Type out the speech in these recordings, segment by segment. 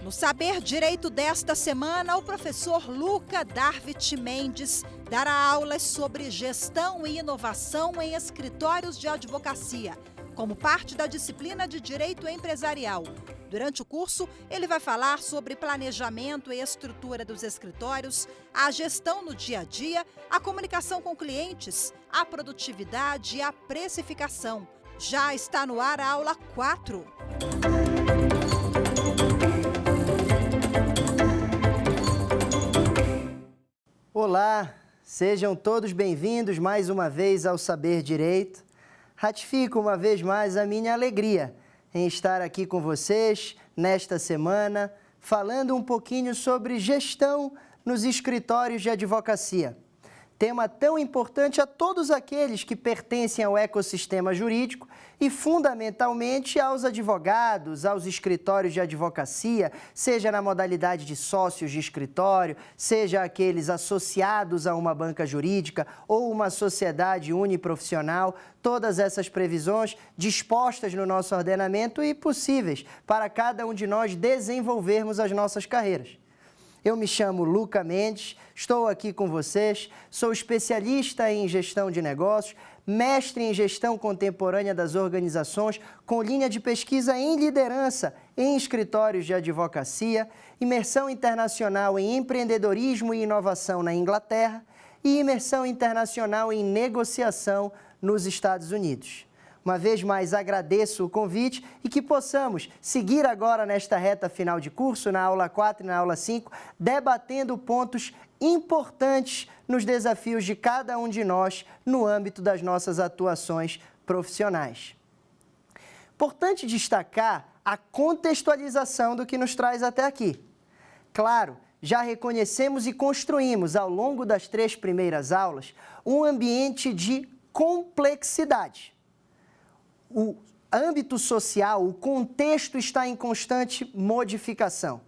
No Saber Direito desta semana, o professor Luca Darvit Mendes dará aulas sobre gestão e inovação em escritórios de advocacia, como parte da disciplina de Direito Empresarial. Durante o curso, ele vai falar sobre planejamento e estrutura dos escritórios, a gestão no dia a dia, a comunicação com clientes, a produtividade e a precificação. Já está no ar a aula 4. Olá, sejam todos bem-vindos mais uma vez ao Saber Direito. Ratifico uma vez mais a minha alegria em estar aqui com vocês nesta semana, falando um pouquinho sobre gestão nos escritórios de advocacia. Tema tão importante a todos aqueles que pertencem ao ecossistema jurídico e, fundamentalmente, aos advogados, aos escritórios de advocacia, seja na modalidade de sócios de escritório, seja aqueles associados a uma banca jurídica ou uma sociedade uniprofissional, todas essas previsões dispostas no nosso ordenamento e possíveis para cada um de nós desenvolvermos as nossas carreiras. Eu me chamo Luca Mendes, estou aqui com vocês, sou especialista em gestão de negócios, mestre em gestão contemporânea das organizações, com linha de pesquisa em liderança em escritórios de advocacia, imersão internacional em empreendedorismo e inovação na Inglaterra e imersão internacional em negociação nos Estados Unidos. Uma vez mais, agradeço o convite e que possamos seguir agora nesta reta final de curso, na aula 4 e na aula 5, debatendo pontos importantes nos desafios de cada um de nós no âmbito das nossas atuações profissionais. Importante destacar a contextualização do que nos traz até aqui. Claro, já reconhecemos e construímos ao longo das 3 primeiras aulas um ambiente de complexidade. O âmbito social, o contexto está em constante modificação.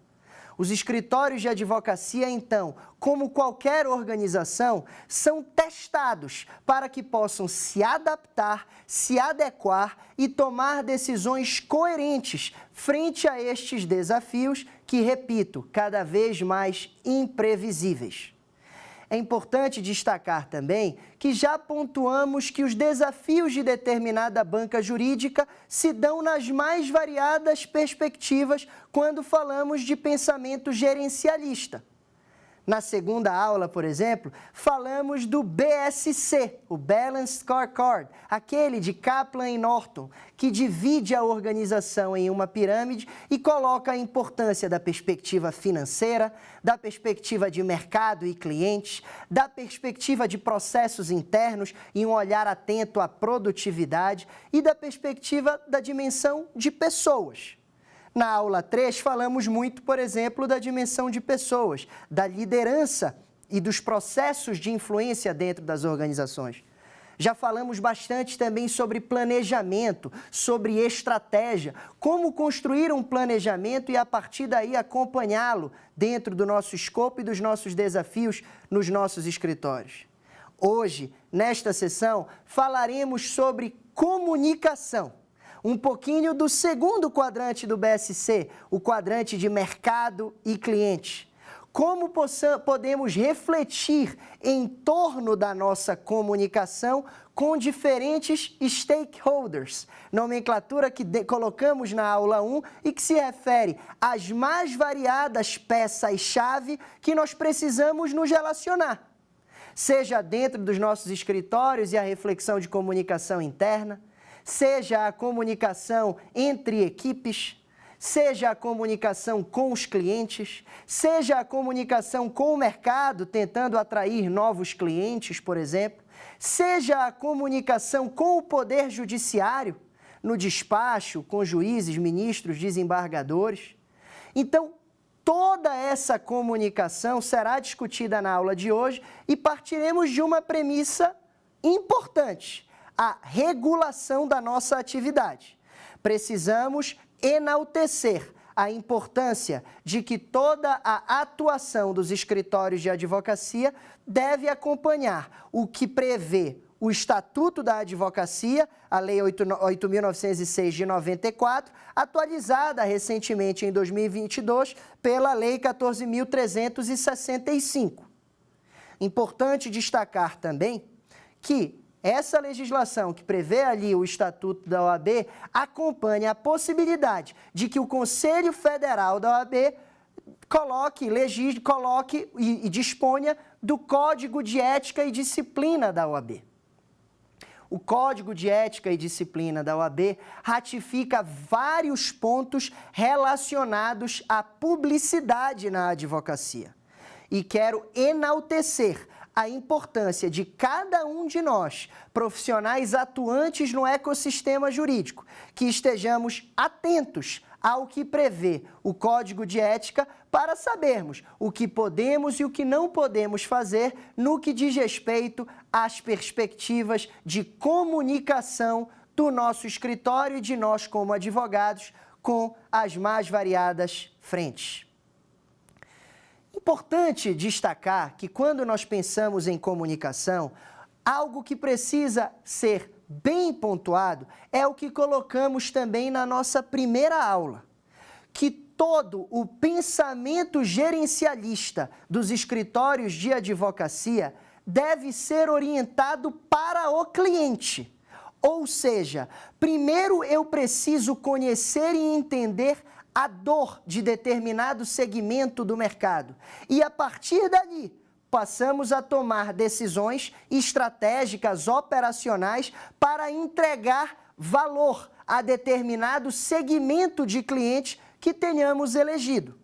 Os escritórios de advocacia, então, como qualquer organização, são testados para que possam se adaptar, se adequar e tomar decisões coerentes frente a estes desafios que, repito, cada vez mais imprevisíveis. É importante destacar também que já pontuamos que os desafios de determinada banca jurídica se dão nas mais variadas perspectivas quando falamos de pensamento gerencialista. Na segunda aula, por exemplo, falamos do BSC, o Balanced Scorecard, aquele de Kaplan e Norton, que divide a organização em uma pirâmide e coloca a importância da perspectiva financeira, da perspectiva de mercado e clientes, da perspectiva de processos internos e um olhar atento à produtividade e da perspectiva da dimensão de pessoas. Na aula 3, falamos muito, por exemplo, da dimensão de pessoas, da liderança e dos processos de influência dentro das organizações. Já falamos bastante também sobre planejamento, sobre estratégia, como construir um planejamento e, a partir daí, acompanhá-lo dentro do nosso escopo e dos nossos desafios nos nossos escritórios. Hoje, nesta sessão, falaremos sobre comunicação. Um pouquinho do segundo quadrante do BSC, o quadrante de mercado e cliente. Como podemos refletir em torno da nossa comunicação com diferentes stakeholders, nomenclatura que colocamos na aula 1 e que se refere às mais variadas peças-chave que nós precisamos nos relacionar. Seja dentro dos nossos escritórios e a reflexão de comunicação interna, seja a comunicação entre equipes, seja a comunicação com os clientes, seja a comunicação com o mercado, tentando atrair novos clientes, por exemplo, seja a comunicação com o poder judiciário, no despacho, com juízes, ministros, desembargadores. Então, toda essa comunicação será discutida na aula de hoje e partiremos de uma premissa importante: a regulação da nossa atividade. Precisamos enaltecer a importância de que toda a atuação dos escritórios de advocacia deve acompanhar o que prevê o Estatuto da Advocacia, a Lei 8.906 de 94, atualizada recentemente em 2022 pela Lei 14.365. Importante destacar também que essa legislação que prevê ali o Estatuto da OAB acompanha a possibilidade de que o Conselho Federal da OAB coloque e disponha do Código de Ética e Disciplina da OAB. O Código de Ética e Disciplina da OAB ratifica vários pontos relacionados à publicidade na advocacia. E quero enaltecer a importância de cada um de nós, profissionais atuantes no ecossistema jurídico, que estejamos atentos ao que prevê o Código de Ética para sabermos o que podemos e o que não podemos fazer no que diz respeito às perspectivas de comunicação do nosso escritório e de nós como advogados com as mais variadas frentes. Importante destacar que quando nós pensamos em comunicação, algo que precisa ser bem pontuado é o que colocamos também na nossa primeira aula, que todo o pensamento gerencialista dos escritórios de advocacia deve ser orientado para o cliente. Ou seja, primeiro eu preciso conhecer e entender a dor de determinado segmento do mercado. E a partir dali, passamos a tomar decisões estratégicas, operacionais, para entregar valor a determinado segmento de clientes que tenhamos elegido.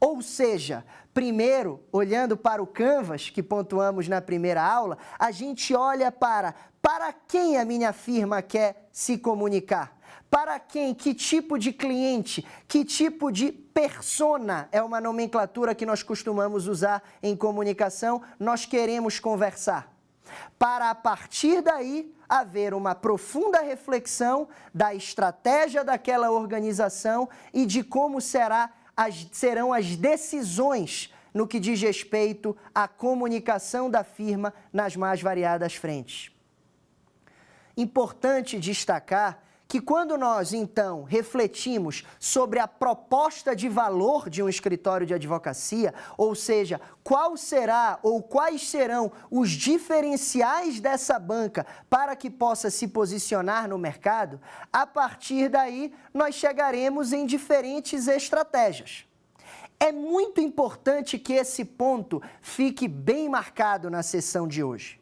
Ou seja, primeiro, olhando para o Canvas, que pontuamos na primeira aula, a gente olha para quem a minha firma quer se comunicar. Para quem, que tipo de cliente, que tipo de persona, é uma nomenclatura que nós costumamos usar em comunicação, nós queremos conversar. Para, a partir daí, haver uma profunda reflexão da estratégia daquela organização e de como serão as decisões no que diz respeito à comunicação da firma nas mais variadas frentes. Importante destacar que quando nós, então, refletimos sobre a proposta de valor de um escritório de advocacia, ou seja, qual será ou quais serão os diferenciais dessa banca para que possa se posicionar no mercado, a partir daí nós chegaremos em diferentes estratégias. É muito importante que esse ponto fique bem marcado na sessão de hoje.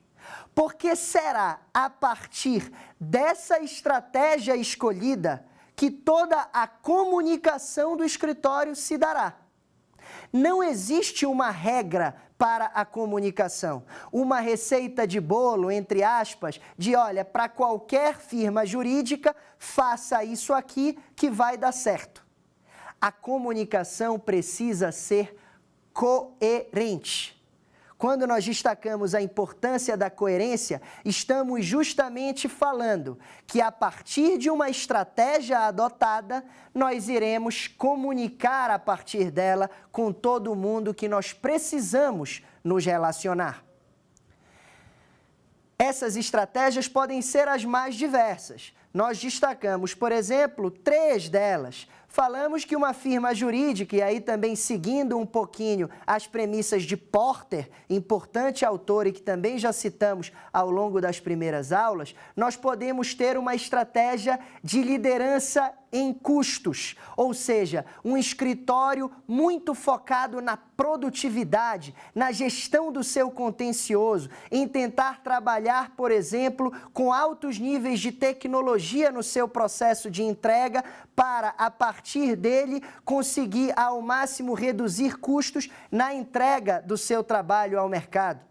Porque será a partir dessa estratégia escolhida que toda a comunicação do escritório se dará. Não existe uma regra para a comunicação, uma receita de bolo, entre aspas, de olha, para qualquer firma jurídica, faça isso aqui que vai dar certo. A comunicação precisa ser coerente. Quando nós destacamos a importância da coerência, estamos justamente falando que a partir de uma estratégia adotada, nós iremos comunicar a partir dela com todo mundo que nós precisamos nos relacionar. Essas estratégias podem ser as mais diversas. Nós destacamos, por exemplo, 3 delas. Falamos que uma firma jurídica, e aí também seguindo um pouquinho as premissas de Porter, importante autor e que também já citamos ao longo das primeiras aulas, nós podemos ter uma estratégia de liderança em custos, ou seja, um escritório muito focado na produtividade, na gestão do seu contencioso, em tentar trabalhar, por exemplo, com altos níveis de tecnologia no seu processo de entrega para, a partir dele, conseguir ao máximo reduzir custos na entrega do seu trabalho ao mercado.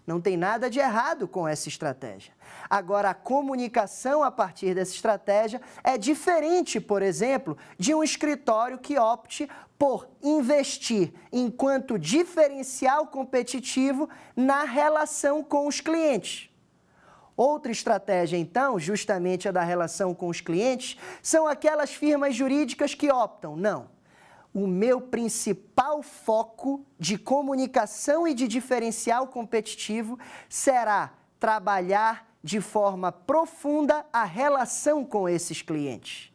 Não tem nada de errado com essa estratégia. Agora, a comunicação a partir dessa estratégia é diferente, por exemplo, de um escritório que opte por investir enquanto diferencial competitivo na relação com os clientes. Outra estratégia, então, justamente a da relação com os clientes, são aquelas firmas jurídicas que optam, não. O meu principal foco de comunicação e de diferencial competitivo será trabalhar de forma profunda a relação com esses clientes.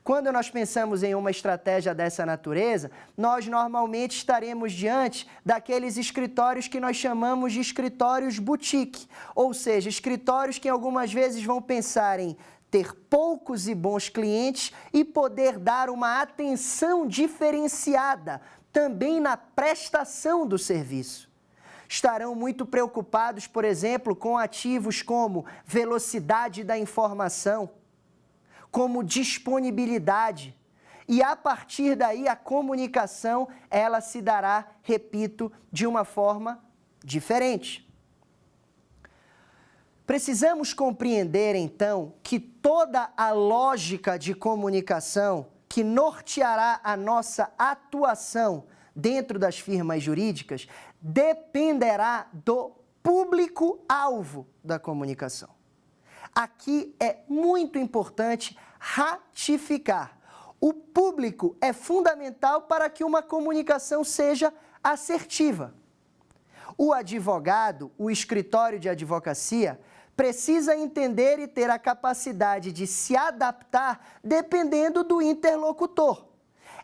Quando nós pensamos em uma estratégia dessa natureza, nós normalmente estaremos diante daqueles escritórios que nós chamamos de escritórios boutique, ou seja, escritórios que algumas vezes vão pensar em ter poucos e bons clientes e poder dar uma atenção diferenciada também na prestação do serviço. Estarão muito preocupados, por exemplo, com ativos como velocidade da informação, como disponibilidade. E a partir daí a comunicação, ela se dará, repito, de uma forma diferente. Precisamos compreender, então, que toda a lógica de comunicação que norteará a nossa atuação dentro das firmas jurídicas dependerá do público-alvo da comunicação. Aqui é muito importante ratificar. O público é fundamental para que uma comunicação seja assertiva. O advogado, o escritório de advocacia, precisa entender e ter a capacidade de se adaptar dependendo do interlocutor.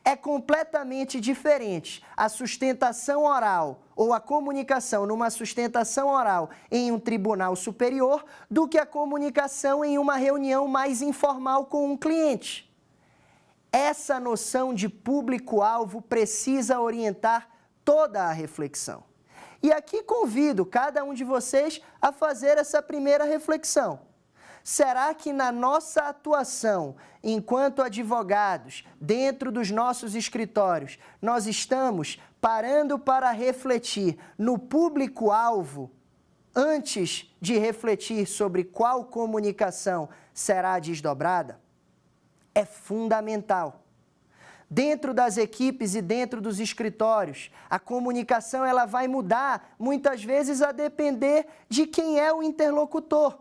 É completamente diferente a sustentação oral ou a comunicação numa sustentação oral em um tribunal superior do que a comunicação em uma reunião mais informal com um cliente. Essa noção de público-alvo precisa orientar toda a reflexão. E aqui convido cada um de vocês a fazer essa primeira reflexão. Será que na nossa atuação, enquanto advogados, dentro dos nossos escritórios, nós estamos parando para refletir no público-alvo antes de refletir sobre qual comunicação será desdobrada? É fundamental. Dentro das equipes e dentro dos escritórios, a comunicação ela vai mudar, muitas vezes a depender de quem é o interlocutor.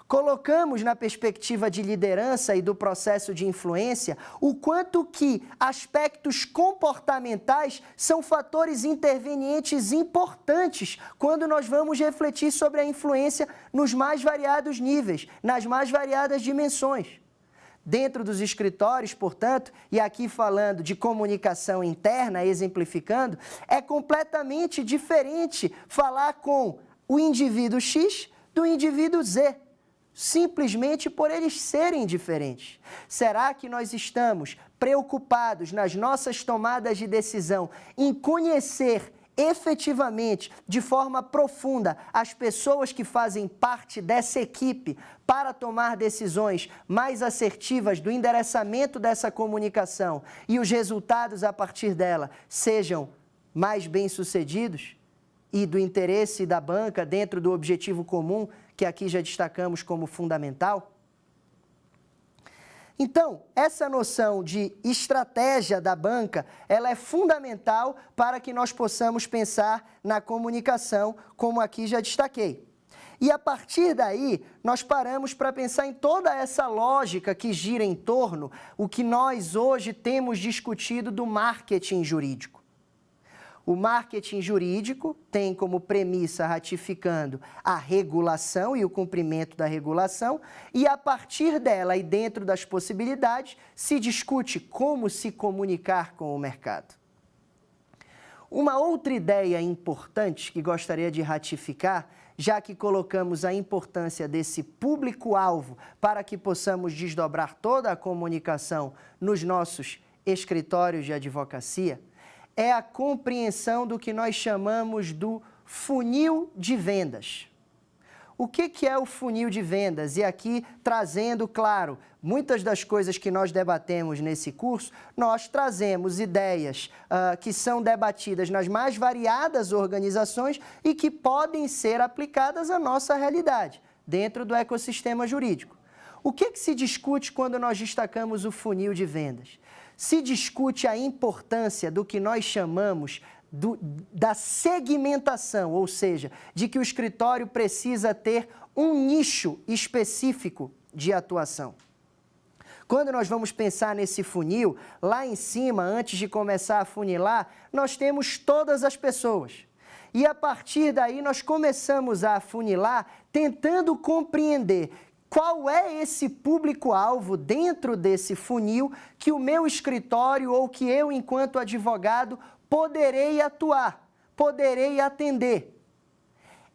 Colocamos na perspectiva de liderança e do processo de influência o quanto que aspectos comportamentais são fatores intervenientes importantes quando nós vamos refletir sobre a influência nos mais variados níveis, nas mais variadas dimensões. Dentro dos escritórios, portanto, e aqui falando de comunicação interna, exemplificando, é completamente diferente falar com o indivíduo X do indivíduo Z, simplesmente por eles serem diferentes. Será que nós estamos preocupados nas nossas tomadas de decisão em conhecer efetivamente, de forma profunda, as pessoas que fazem parte dessa equipe para tomar decisões mais assertivas do endereçamento dessa comunicação e os resultados a partir dela sejam mais bem-sucedidos e do interesse da banca dentro do objetivo comum, que aqui já destacamos como fundamental? Então, essa noção de estratégia da banca, ela é fundamental para que nós possamos pensar na comunicação, como aqui já destaquei. E a partir daí, nós paramos para pensar em toda essa lógica que gira em torno o que nós hoje temos discutido do marketing jurídico. O marketing jurídico tem como premissa, ratificando, a regulação e o cumprimento da regulação, e a partir dela e dentro das possibilidades, se discute como se comunicar com o mercado. Uma outra ideia importante que gostaria de ratificar, já que colocamos a importância desse público-alvo para que possamos desdobrar toda a comunicação nos nossos escritórios de advocacia, é a compreensão do que nós chamamos do funil de vendas. O que é o funil de vendas? E aqui trazendo, claro, muitas das coisas que nós debatemos nesse curso, nós trazemos ideias que são debatidas nas mais variadas organizações e que podem ser aplicadas à nossa realidade, dentro do ecossistema jurídico. O que se discute quando nós destacamos o funil de vendas? Se discute a importância do que nós chamamos da segmentação, ou seja, de que o escritório precisa ter um nicho específico de atuação. Quando nós vamos pensar nesse funil, lá em cima, antes de começar a funilar, nós temos todas as pessoas. E a partir daí nós começamos a afunilar, tentando compreender qual é esse público-alvo dentro desse funil que o meu escritório ou que eu, enquanto advogado, poderei atuar, poderei atender.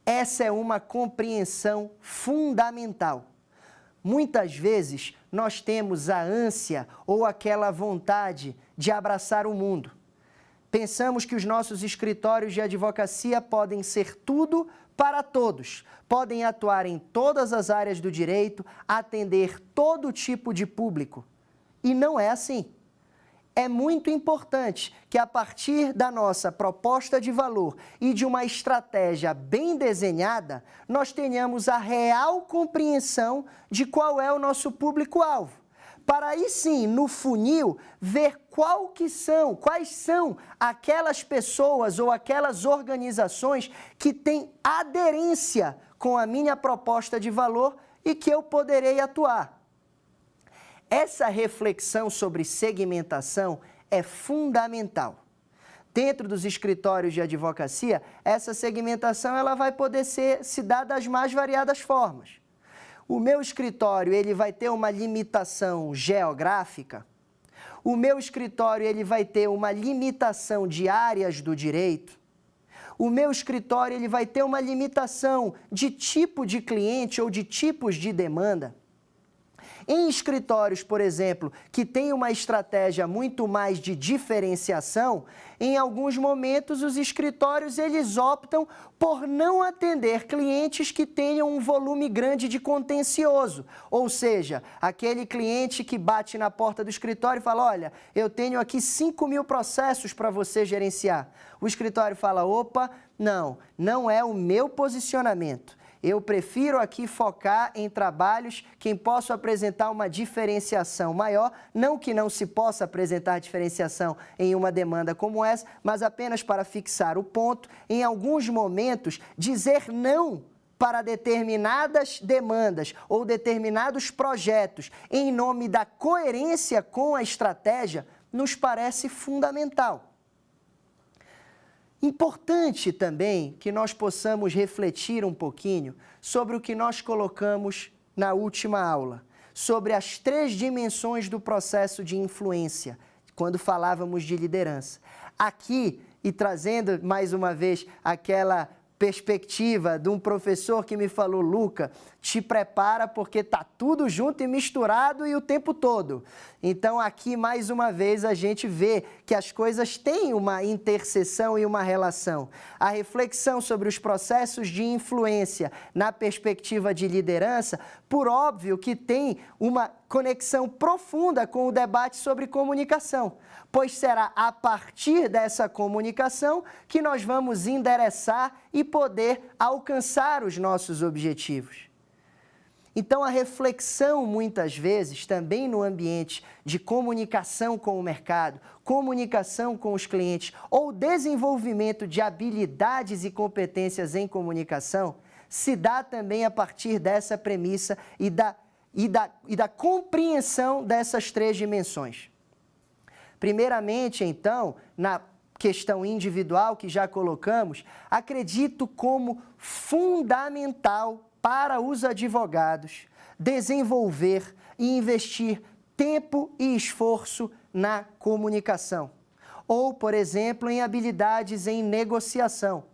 Essa é uma compreensão fundamental. Muitas vezes nós temos a ânsia ou aquela vontade de abraçar o mundo. Pensamos que os nossos escritórios de advocacia podem ser tudo para todos, podem atuar em todas as áreas do direito, atender todo tipo de público. E não é assim. É muito importante que, a partir da nossa proposta de valor e de uma estratégia bem desenhada, nós tenhamos a real compreensão de qual é o nosso público-alvo. Para aí sim, no funil, ver quais são aquelas pessoas ou aquelas organizações que têm aderência com a minha proposta de valor e que eu poderei atuar. Essa reflexão sobre segmentação é fundamental. Dentro dos escritórios de advocacia, essa segmentação ela vai poder se dar das mais variadas formas. O meu escritório ele vai ter uma limitação geográfica, o meu escritório ele vai ter uma limitação de áreas do direito, o meu escritório ele vai ter uma limitação de tipo de cliente ou de tipos de demanda. Em escritórios, por exemplo, que têm uma estratégia muito mais de diferenciação, em alguns momentos os escritórios eles optam por não atender clientes que tenham um volume grande de contencioso. Ou seja, aquele cliente que bate na porta do escritório e fala, olha, eu tenho aqui 5.000 processos para você gerenciar. O escritório fala, opa, não é o meu posicionamento. Eu prefiro aqui focar em trabalhos que possam apresentar uma diferenciação maior, não que não se possa apresentar diferenciação em uma demanda como essa, mas apenas para fixar o ponto, em alguns momentos, dizer não para determinadas demandas ou determinados projetos em nome da coerência com a estratégia, nos parece fundamental. Importante também que nós possamos refletir um pouquinho sobre o que nós colocamos na última aula, sobre as 3 dimensões do processo de influência, quando falávamos de liderança. Aqui, e trazendo mais uma vez aquela perspectiva de um professor que me falou, Luca, te prepara porque está tudo junto e misturado e o tempo todo. Então aqui mais uma vez a gente vê que as coisas têm uma interseção e uma relação. A reflexão sobre os processos de influência na perspectiva de liderança, por óbvio que tem uma conexão profunda com o debate sobre comunicação, pois será a partir dessa comunicação que nós vamos endereçar e poder alcançar os nossos objetivos. Então, a reflexão, muitas vezes, também no ambiente de comunicação com o mercado, comunicação com os clientes ou desenvolvimento de habilidades e competências em comunicação, se dá também a partir dessa premissa e da compreensão dessas 3 dimensões. Primeiramente, então, na questão individual que já colocamos, acredito como fundamental para os advogados desenvolver e investir tempo e esforço na comunicação. Ou, por exemplo, em habilidades em negociação.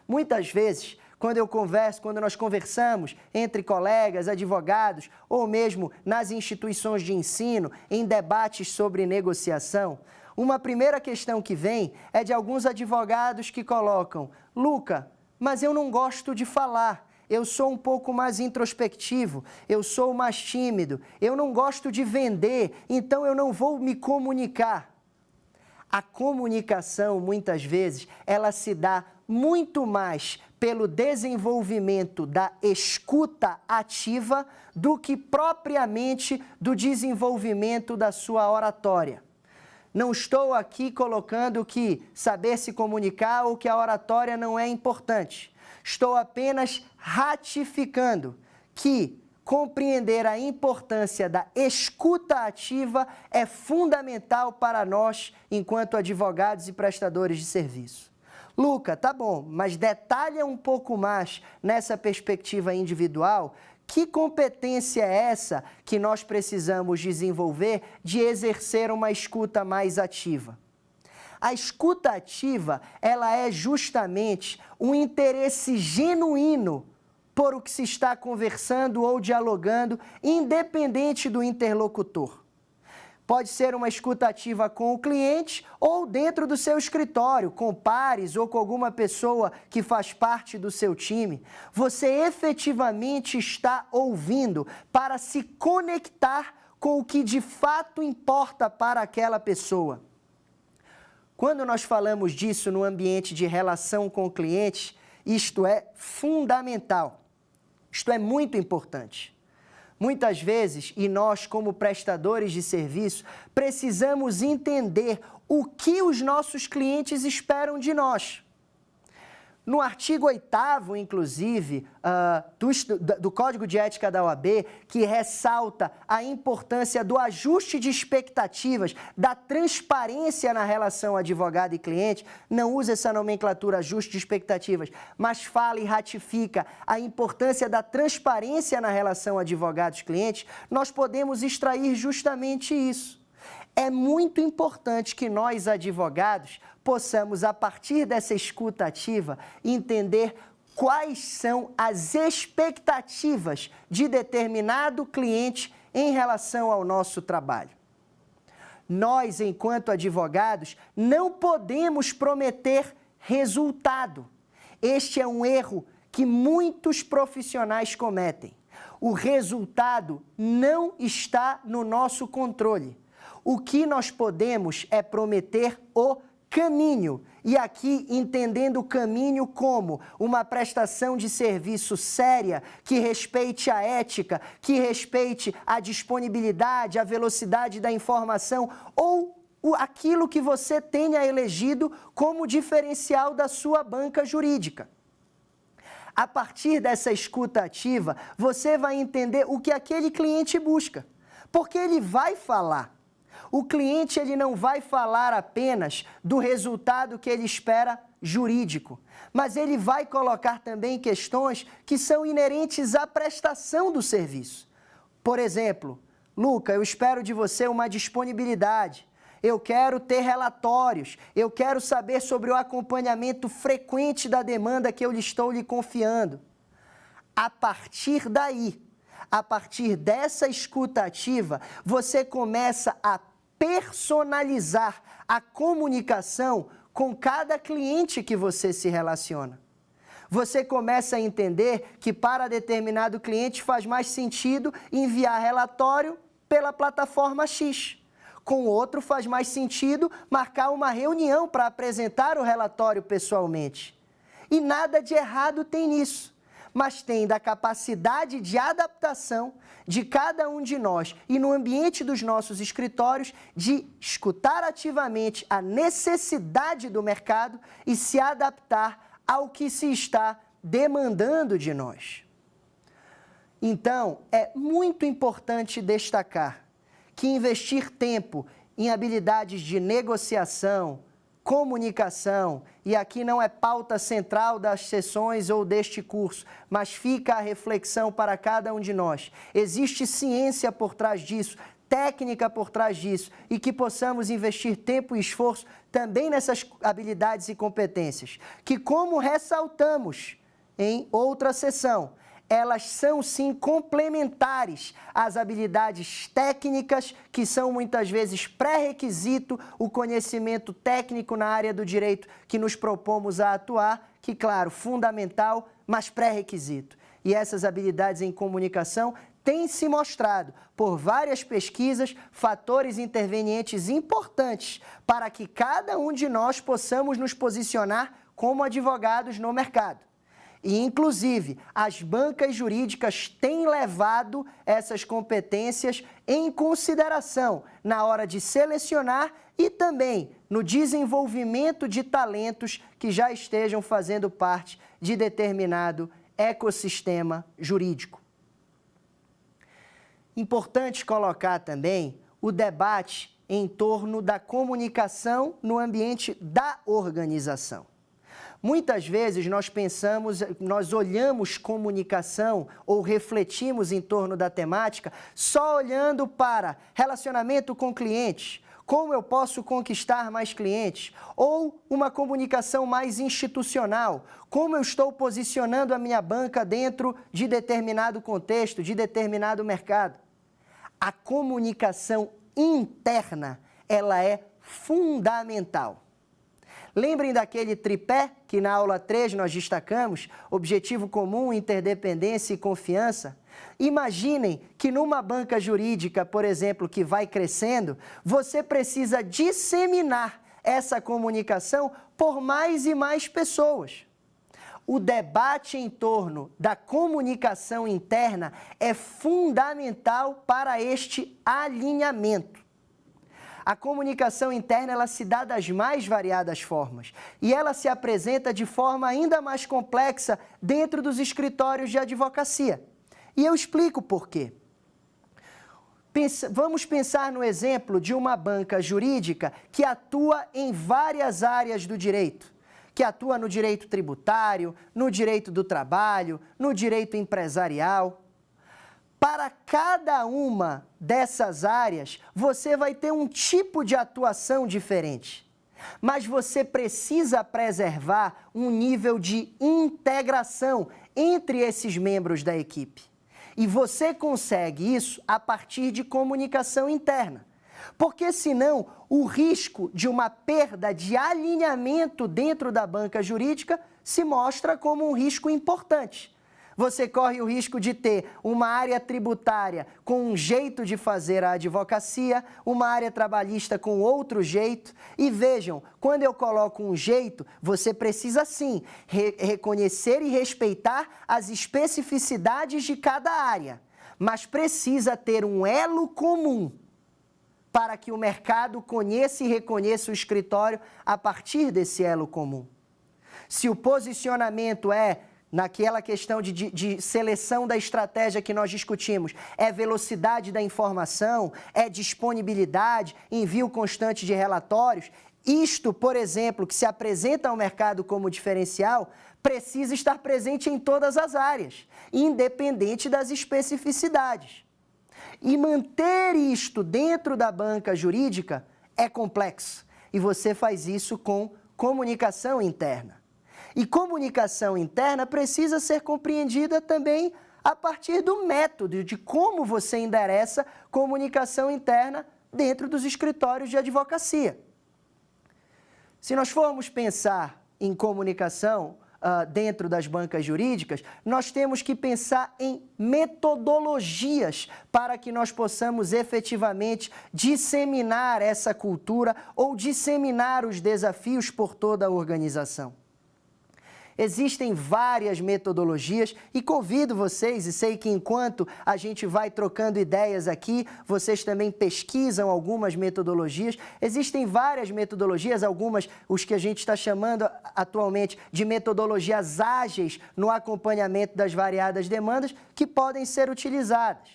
Muitas vezes, quando nós conversamos entre colegas, advogados, ou mesmo nas instituições de ensino, em debates sobre negociação, uma primeira questão que vem é de alguns advogados que colocam, Luca, mas eu não gosto de falar, eu sou um pouco mais introspectivo, eu sou mais tímido, eu não gosto de vender, então eu não vou me comunicar. A comunicação, muitas vezes, ela se dá muito mais pelo desenvolvimento da escuta ativa do que propriamente do desenvolvimento da sua oratória. Não estou aqui colocando que saber se comunicar ou que a oratória não é importante. Estou apenas ratificando que compreender a importância da escuta ativa é fundamental para nós, enquanto advogados e prestadores de serviço. Luca, tá bom, mas detalha um pouco mais nessa perspectiva individual. Que competência é essa que nós precisamos desenvolver de exercer uma escuta mais ativa? A escuta ativa, ela é justamente um interesse genuíno por o que se está conversando ou dialogando, independente do interlocutor. Pode ser uma escuta ativa com o cliente ou dentro do seu escritório, com pares ou com alguma pessoa que faz parte do seu time. Você efetivamente está ouvindo para se conectar com o que de fato importa para aquela pessoa. Quando nós falamos disso no ambiente de relação com o cliente, isto é fundamental. Isto é muito importante. Muitas vezes, e nós como prestadores de serviço, precisamos entender o que os nossos clientes esperam de nós. No artigo 8º, inclusive, do Código de Ética da OAB, que ressalta a importância do ajuste de expectativas, da transparência na relação advogado e cliente, não usa essa nomenclatura ajuste de expectativas, mas fala e ratifica a importância da transparência na relação advogados-clientes, nós podemos extrair justamente isso. É muito importante que nós, advogados, possamos, a partir dessa escuta ativa, entender quais são as expectativas de determinado cliente em relação ao nosso trabalho. Nós, enquanto advogados, não podemos prometer resultado. Este é um erro que muitos profissionais cometem. O resultado não está no nosso controle. O que nós podemos é prometer o caminho. E aqui, entendendo o caminho como uma prestação de serviço séria, que respeite a ética, que respeite a disponibilidade, a velocidade da informação ou aquilo que você tenha elegido como diferencial da sua banca jurídica. A partir dessa escuta ativa, você vai entender o que aquele cliente busca, porque ele vai falar. O cliente ele não vai falar apenas do resultado que ele espera jurídico, mas ele vai colocar também questões que são inerentes à prestação do serviço. Por exemplo, Luca, eu espero de você uma disponibilidade, eu quero ter relatórios, eu quero saber sobre o acompanhamento frequente da demanda que eu estou lhe confiando. A partir daí, a partir dessa escuta ativa, você começa a personalizar a comunicação com cada cliente que você se relaciona. Você começa a entender que para determinado cliente faz mais sentido enviar relatório pela plataforma X. Com outro faz mais sentido marcar uma reunião para apresentar o relatório pessoalmente. E nada de errado tem nisso, mas tem da capacidade de adaptação de cada um de nós e no ambiente dos nossos escritórios de escutar ativamente a necessidade do mercado e se adaptar ao que se está demandando de nós. Então, é muito importante destacar que investir tempo em habilidades de negociação, comunicação, e aqui não é pauta central das sessões ou deste curso, mas fica a reflexão para cada um de nós. Existe ciência por trás disso, técnica por trás disso, e que possamos investir tempo e esforço também nessas habilidades e competências, que, como ressaltamos em outra sessão, elas são sim complementares às habilidades técnicas, que são muitas vezes pré-requisito, o conhecimento técnico na área do direito que nos propomos a atuar, que, claro, fundamental, mas pré-requisito. E essas habilidades em comunicação têm se mostrado, por várias pesquisas, fatores intervenientes importantes para que cada um de nós possamos nos posicionar como advogados no mercado. E, inclusive, as bancas jurídicas têm levado essas competências em consideração na hora de selecionar e também no desenvolvimento de talentos que já estejam fazendo parte de determinado ecossistema jurídico. Importante colocar também o debate em torno da comunicação no ambiente da organização. Muitas vezes nós olhamos comunicação ou refletimos em torno da temática só olhando para relacionamento com clientes, como eu posso conquistar mais clientes, ou uma comunicação mais institucional, como eu estou posicionando a minha banca dentro de determinado contexto, de determinado mercado. A comunicação interna, ela é fundamental. Lembrem daquele tripé que na aula 3 nós destacamos, objetivo comum, interdependência e confiança? Imaginem que numa banca jurídica, por exemplo, que vai crescendo, você precisa disseminar essa comunicação por mais e mais pessoas. O debate em torno da comunicação interna é fundamental para este alinhamento. A comunicação interna, ela se dá das mais variadas formas e ela se apresenta de forma ainda mais complexa dentro dos escritórios de advocacia. E eu explico por quê. Vamos pensar no exemplo de uma banca jurídica que atua em várias áreas do direito, que atua no direito tributário, no direito do trabalho, no direito empresarial. Para cada uma dessas áreas, você vai ter um tipo de atuação diferente. Mas você precisa preservar um nível de integração entre esses membros da equipe. E você consegue isso a partir de comunicação interna. Porque senão, o risco de uma perda de alinhamento dentro da banca jurídica se mostra como um risco importante. Você corre o risco de ter uma área tributária com um jeito de fazer a advocacia, uma área trabalhista com outro jeito. E vejam, quando eu coloco um jeito, você precisa sim reconhecer e respeitar as especificidades de cada área, mas precisa ter um elo comum para que o mercado conheça e reconheça o escritório a partir desse elo comum. Se o posicionamento é naquela questão de seleção da estratégia que nós discutimos, é velocidade da informação, é disponibilidade, envio constante de relatórios. Isto, por exemplo, que se apresenta ao mercado como diferencial, precisa estar presente em todas as áreas, independente das especificidades. E manter isto dentro da banca jurídica é complexo, e você faz isso com comunicação interna. E comunicação interna precisa ser compreendida também a partir do método de como você endereça comunicação interna dentro dos escritórios de advocacia. Se nós formos pensar em comunicação dentro das bancas jurídicas, nós temos que pensar em metodologias para que nós possamos efetivamente disseminar essa cultura ou disseminar os desafios por toda a organização. Existem várias metodologias e convido vocês, e sei que enquanto a gente vai trocando ideias aqui, vocês também pesquisam algumas metodologias. Existem várias metodologias, algumas os que a gente está chamando atualmente de metodologias ágeis no acompanhamento das variadas demandas que podem ser utilizadas.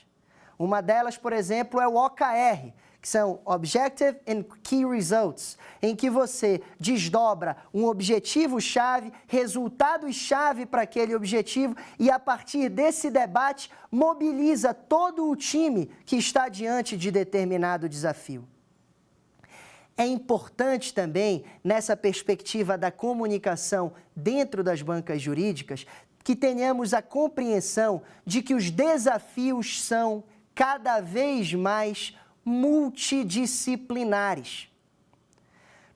Uma delas, por exemplo, é o OKR, que são Objective and Key Results, em que você desdobra um objetivo-chave, resultados-chave para aquele objetivo e, a partir desse debate, mobiliza todo o time que está diante de determinado desafio. É importante também, nessa perspectiva da comunicação dentro das bancas jurídicas, que tenhamos a compreensão de que os desafios são cada vez mais multidisciplinares.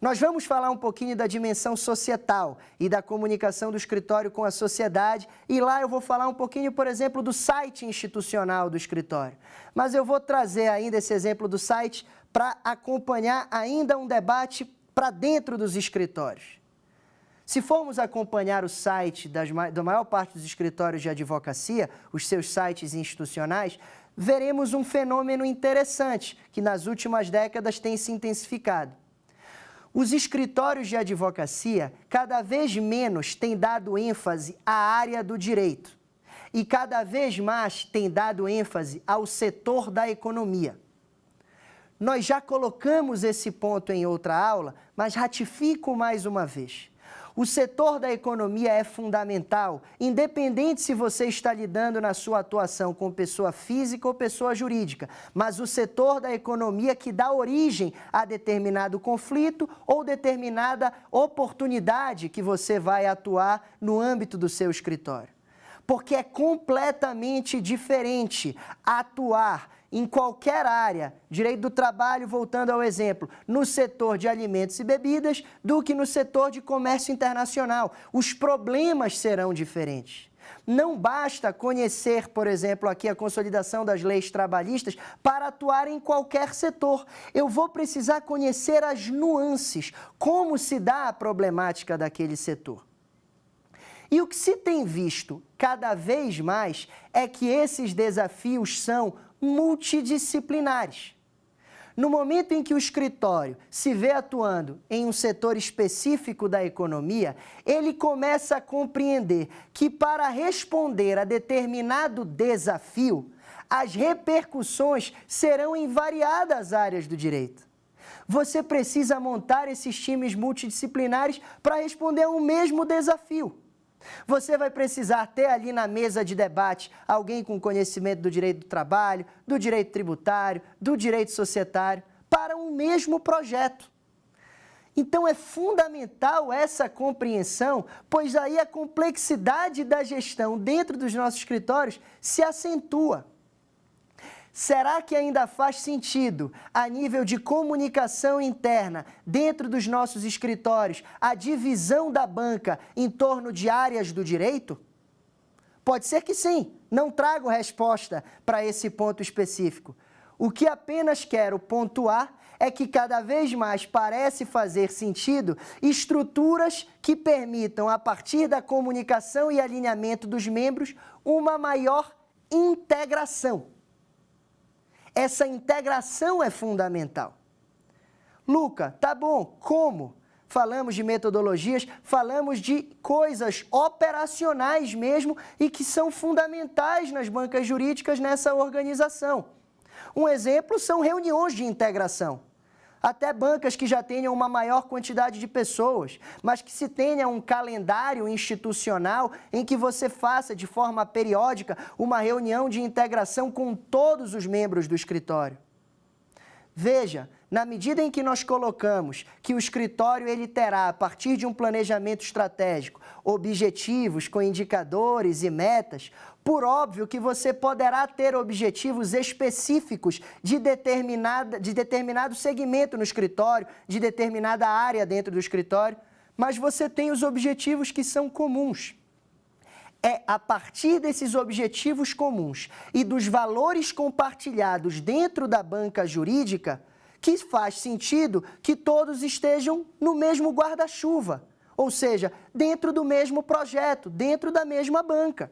Nós vamos falar um pouquinho da dimensão societal e da comunicação do escritório com a sociedade, e lá eu vou falar um pouquinho, por exemplo, do site institucional do escritório. Mas eu vou trazer ainda esse exemplo do site para acompanhar ainda um debate para dentro dos escritórios. Se formos acompanhar o site da maior parte dos escritórios de advocacia, os seus sites institucionais, veremos um fenômeno interessante que nas últimas décadas tem se intensificado. Os escritórios de advocacia cada vez menos têm dado ênfase à área do direito e cada vez mais têm dado ênfase ao setor da economia. Nós já colocamos esse ponto em outra aula, mas ratifico mais uma vez. O setor da economia é fundamental, independente se você está lidando na sua atuação com pessoa física ou pessoa jurídica, mas o setor da economia que dá origem a determinado conflito ou determinada oportunidade que você vai atuar no âmbito do seu escritório. Porque é completamente diferente atuar em qualquer área, direito do trabalho, voltando ao exemplo, no setor de alimentos e bebidas, do que no setor de comércio internacional. Os problemas serão diferentes. Não basta conhecer, por exemplo, aqui a consolidação das leis trabalhistas para atuar em qualquer setor. Eu vou precisar conhecer as nuances, como se dá a problemática daquele setor. E o que se tem visto cada vez mais é que esses desafios são multidisciplinares. No momento em que o escritório se vê atuando em um setor específico da economia, ele começa a compreender que para responder a determinado desafio, as repercussões serão em variadas áreas do direito. Você precisa montar esses times multidisciplinares para responder a um mesmo desafio. Você vai precisar ter ali na mesa de debate alguém com conhecimento do direito do trabalho, do direito tributário, do direito societário, para um mesmo projeto. Então é fundamental essa compreensão, pois aí a complexidade da gestão dentro dos nossos escritórios se acentua. Será que ainda faz sentido, a nível de comunicação interna, dentro dos nossos escritórios, a divisão da banca em torno de áreas do direito? Pode ser que sim, não trago resposta para esse ponto específico. O que apenas quero pontuar é que cada vez mais parece fazer sentido estruturas que permitam, a partir da comunicação e alinhamento dos membros, uma maior integração. Essa integração é fundamental. Luca, tá bom, como? Falamos de metodologias, falamos de coisas operacionais mesmo e que são fundamentais nas bancas jurídicas nessa organização. Um exemplo são reuniões de integração. Até bancas que já tenham uma maior quantidade de pessoas, mas que se tenha um calendário institucional em que você faça de forma periódica uma reunião de integração com todos os membros do escritório. Veja, na medida em que nós colocamos que o escritório ele terá, a partir de um planejamento estratégico, objetivos com indicadores e metas, por óbvio que você poderá ter objetivos específicos de determinado segmento no escritório, de determinada área dentro do escritório, mas você tem os objetivos que são comuns. É a partir desses objetivos comuns e dos valores compartilhados dentro da banca jurídica que faz sentido que todos estejam no mesmo guarda-chuva, ou seja, dentro do mesmo projeto, dentro da mesma banca.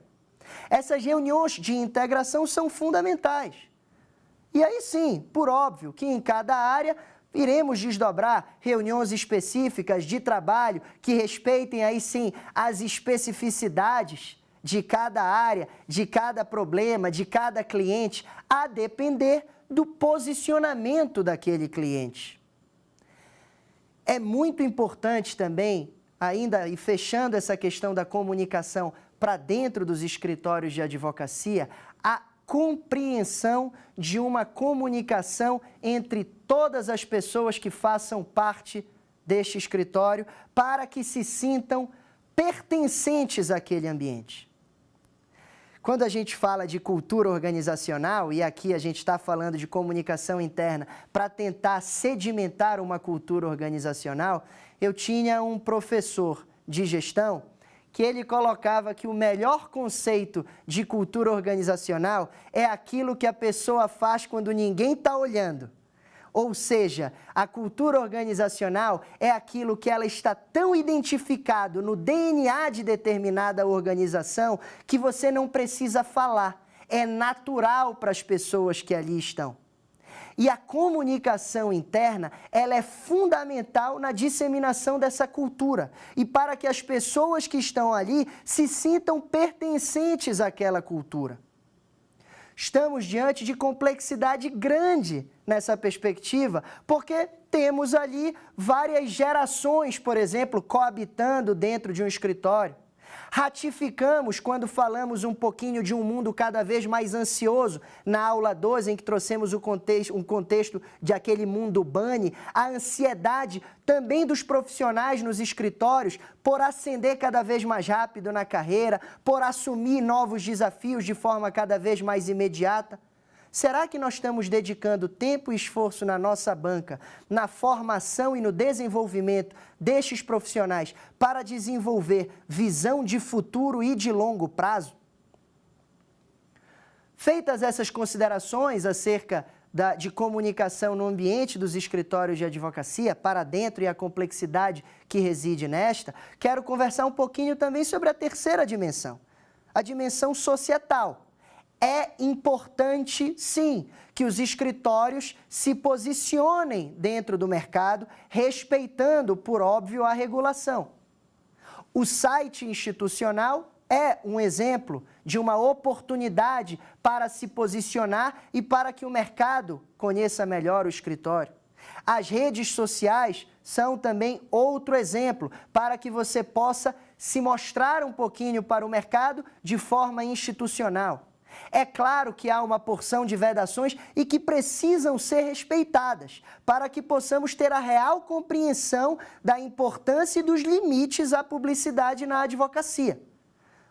Essas reuniões de integração são fundamentais. E aí sim, por óbvio, que em cada área iremos desdobrar reuniões específicas de trabalho que respeitem aí sim as especificidades de cada área, de cada problema, de cada cliente, a depender do posicionamento daquele cliente. É muito importante também, ainda e fechando essa questão da comunicação para dentro dos escritórios de advocacia, a compreensão de uma comunicação entre todas as pessoas que façam parte deste escritório para que se sintam pertencentes àquele ambiente. Quando a gente fala de cultura organizacional, e aqui a gente está falando de comunicação interna para tentar sedimentar uma cultura organizacional, eu tinha um professor de gestão que ele colocava que o melhor conceito de cultura organizacional é aquilo que a pessoa faz quando ninguém está olhando. Ou seja, a cultura organizacional é aquilo que ela está tão identificado no DNA de determinada organização que você não precisa falar. É natural para as pessoas que ali estão. E a comunicação interna, ela é fundamental na disseminação dessa cultura e para que as pessoas que estão ali se sintam pertencentes àquela cultura. Estamos diante de complexidade grande nessa perspectiva, porque temos ali várias gerações, por exemplo, coabitando dentro de um escritório. Ratificamos quando falamos um pouquinho de um mundo cada vez mais ansioso, na aula 12, em que trouxemos um contexto de aquele mundo bunny, a ansiedade também dos profissionais nos escritórios por ascender cada vez mais rápido na carreira, por assumir novos desafios de forma cada vez mais imediata. Será que nós estamos dedicando tempo e esforço na nossa banca, na formação e no desenvolvimento destes profissionais para desenvolver visão de futuro e de longo prazo? Feitas essas considerações acerca de comunicação no ambiente dos escritórios de advocacia, para dentro e a complexidade que reside nesta, quero conversar um pouquinho também sobre a terceira dimensão, a dimensão societal. É importante, sim, que os escritórios se posicionem dentro do mercado, respeitando, por óbvio, a regulação. O site institucional é um exemplo de uma oportunidade para se posicionar e para que o mercado conheça melhor o escritório. As redes sociais são também outro exemplo para que você possa se mostrar um pouquinho para o mercado de forma institucional. É claro que há uma porção de vedações e que precisam ser respeitadas para que possamos ter a real compreensão da importância e dos limites à publicidade na advocacia.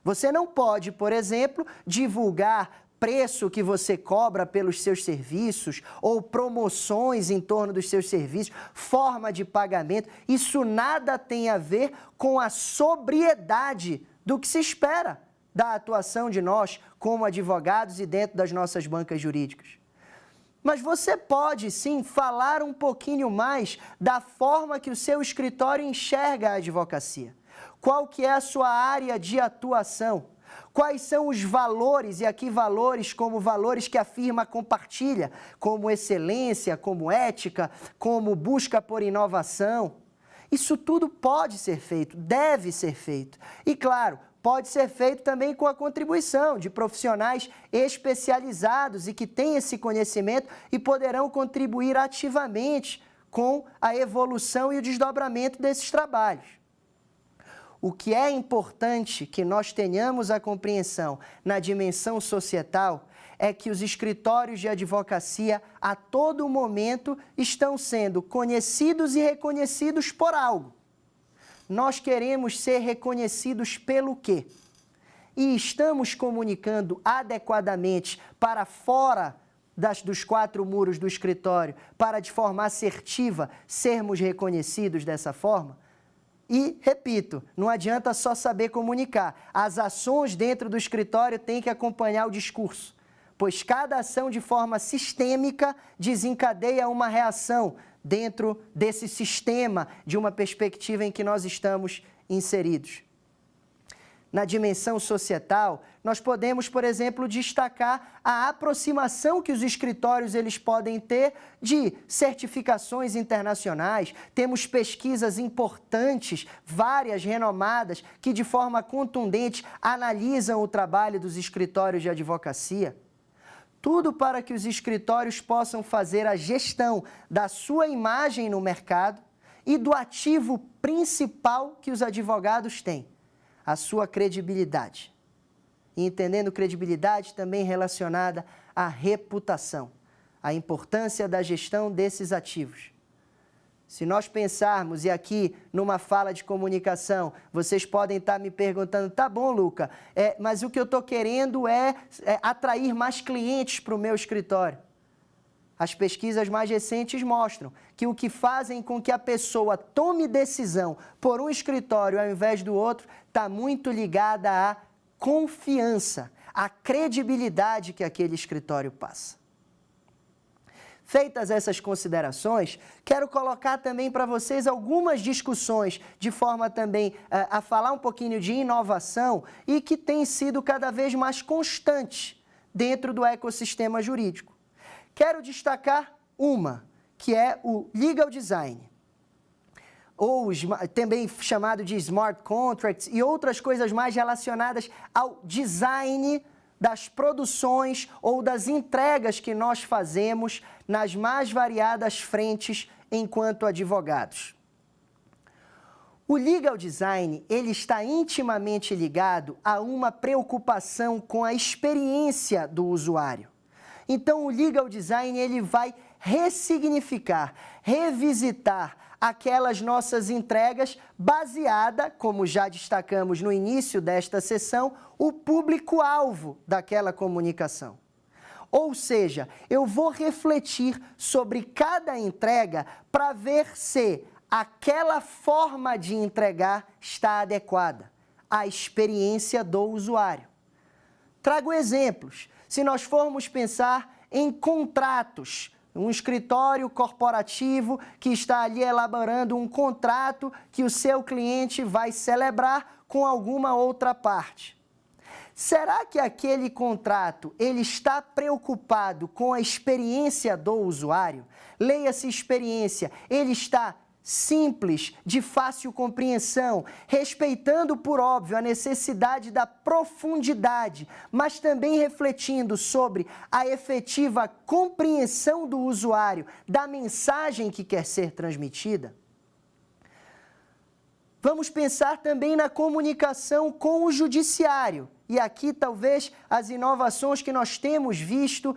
Você não pode, por exemplo, divulgar preço que você cobra pelos seus serviços ou promoções em torno dos seus serviços, forma de pagamento. Isso nada tem a ver com a sobriedade do que se espera da atuação de nós como advogados e dentro das nossas bancas jurídicas. Mas você pode, sim, falar um pouquinho mais da forma que o seu escritório enxerga a advocacia. Qual que é a sua área de atuação? Quais são os valores, e aqui valores como valores que a firma compartilha, como excelência, como ética, como busca por inovação. Isso tudo pode ser feito, deve ser feito. E claro, pode ser feito também com a contribuição de profissionais especializados e que têm esse conhecimento e poderão contribuir ativamente com a evolução e o desdobramento desses trabalhos. O que é importante que nós tenhamos a compreensão na dimensão societal é que os escritórios de advocacia a todo momento estão sendo conhecidos e reconhecidos por algo. Nós queremos ser reconhecidos pelo quê? E estamos comunicando adequadamente para fora dos quatro muros do escritório para, de forma assertiva, sermos reconhecidos dessa forma? E, repito, não adianta só saber comunicar. As ações dentro do escritório têm que acompanhar o discurso, pois cada ação de forma sistêmica desencadeia uma reação dentro desse sistema de uma perspectiva em que nós estamos inseridos. Na dimensão societal, nós podemos, por exemplo, destacar a aproximação que os escritórios eles podem ter de certificações internacionais. Temos pesquisas importantes, várias renomadas, que de forma contundente analisam o trabalho dos escritórios de advocacia. Tudo para que os escritórios possam fazer a gestão da sua imagem no mercado e do ativo principal que os advogados têm, a sua credibilidade. E entendendo credibilidade também relacionada à reputação, a importância da gestão desses ativos. Se nós pensarmos, e aqui numa fala de comunicação, vocês podem estar me perguntando, tá bom, Luca, mas o que eu estou querendo é atrair mais clientes para o meu escritório. As pesquisas mais recentes mostram que o que fazem com que a pessoa tome decisão por um escritório ao invés do outro está muito ligada à confiança, à credibilidade que aquele escritório passa. Feitas essas considerações, quero colocar também para vocês algumas discussões de forma também a falar um pouquinho de inovação e que tem sido cada vez mais constante dentro do ecossistema jurídico. Quero destacar uma, que é o legal design, ou também chamado de smart contracts e outras coisas mais relacionadas ao design das produções ou das entregas que nós fazemos nas mais variadas frentes enquanto advogados. O legal design, ele está intimamente ligado a uma preocupação com a experiência do usuário. Então, o legal design, ele vai ressignificar, revisitar aquelas nossas entregas baseada, como já destacamos no início desta sessão, o público-alvo daquela comunicação. Ou seja, eu vou refletir sobre cada entrega para ver se aquela forma de entregar está adequada à experiência do usuário. Trago exemplos. Se nós formos pensar em contratos, um escritório corporativo que está ali elaborando um contrato que o seu cliente vai celebrar com alguma outra parte. Será que aquele contrato ele está preocupado com a experiência do usuário? Leia-se experiência, ele está simples, de fácil compreensão, respeitando, por óbvio, a necessidade da profundidade, mas também refletindo sobre a efetiva compreensão do usuário da mensagem que quer ser transmitida? Vamos pensar também na comunicação com o judiciário. E aqui, talvez, as inovações que nós temos visto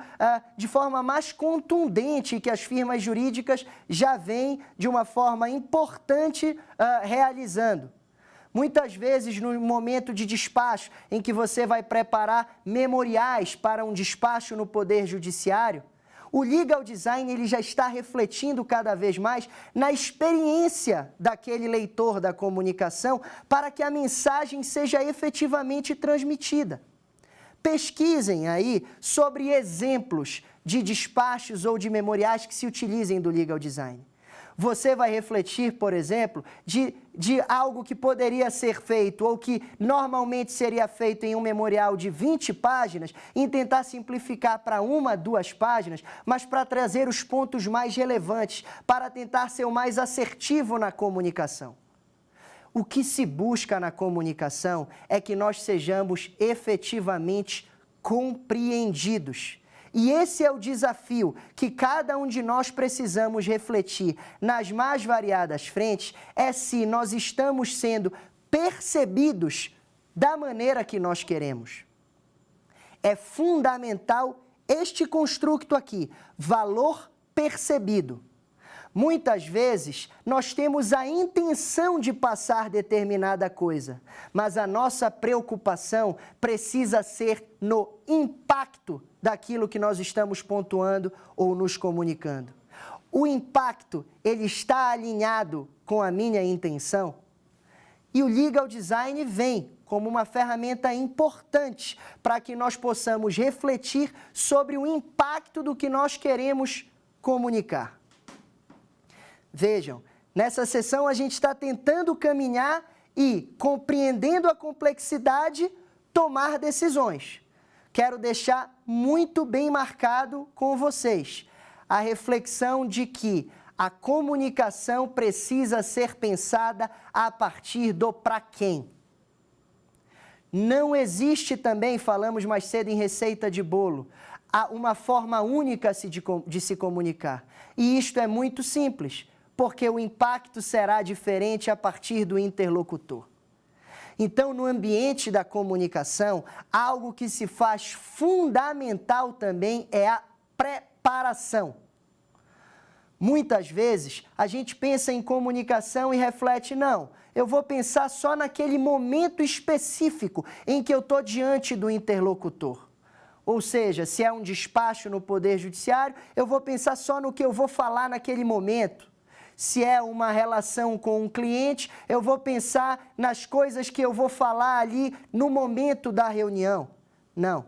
de forma mais contundente que as firmas jurídicas já vêm de uma forma importante realizando. Muitas vezes, no momento de despacho, em que você vai preparar memoriais para um despacho no Poder Judiciário, o legal design ele já está refletindo cada vez mais na experiência daquele leitor da comunicação para que a mensagem seja efetivamente transmitida. Pesquisem aí sobre exemplos de despachos ou de memoriais que se utilizem do legal design. Você vai refletir, por exemplo, de algo que poderia ser feito ou que normalmente seria feito em um memorial de 20 páginas, em tentar simplificar para 1, 2 páginas, mas para trazer os pontos mais relevantes, para tentar ser o mais assertivo na comunicação. O que se busca na comunicação é que nós sejamos efetivamente compreendidos. E esse é o desafio que cada um de nós precisamos refletir nas mais variadas frentes, é se nós estamos sendo percebidos da maneira que nós queremos. É fundamental este construto aqui, valor percebido. Muitas vezes, nós temos a intenção de passar determinada coisa, mas a nossa preocupação precisa ser no impacto daquilo que nós estamos pontuando ou nos comunicando. O impacto, ele está alinhado com a minha intenção? E o legal design vem como uma ferramenta importante para que nós possamos refletir sobre o impacto do que nós queremos comunicar. Vejam, nessa sessão a gente está tentando caminhar e, compreendendo a complexidade, tomar decisões. Quero deixar muito bem marcado com vocês a reflexão de que a comunicação precisa ser pensada a partir do para quem. Não existe também, falamos mais cedo em receita de bolo, uma forma única de se comunicar. E isto é muito simples, porque o impacto será diferente a partir do interlocutor. Então, no ambiente da comunicação, algo que se faz fundamental também é a preparação. Muitas vezes, a gente pensa em comunicação e reflete, não, eu vou pensar só naquele momento específico em que eu estou diante do interlocutor. Ou seja, se é um despacho no Poder Judiciário, eu vou pensar só no que eu vou falar naquele momento. Se é uma relação com um cliente, eu vou pensar nas coisas que eu vou falar ali no momento da reunião. Não,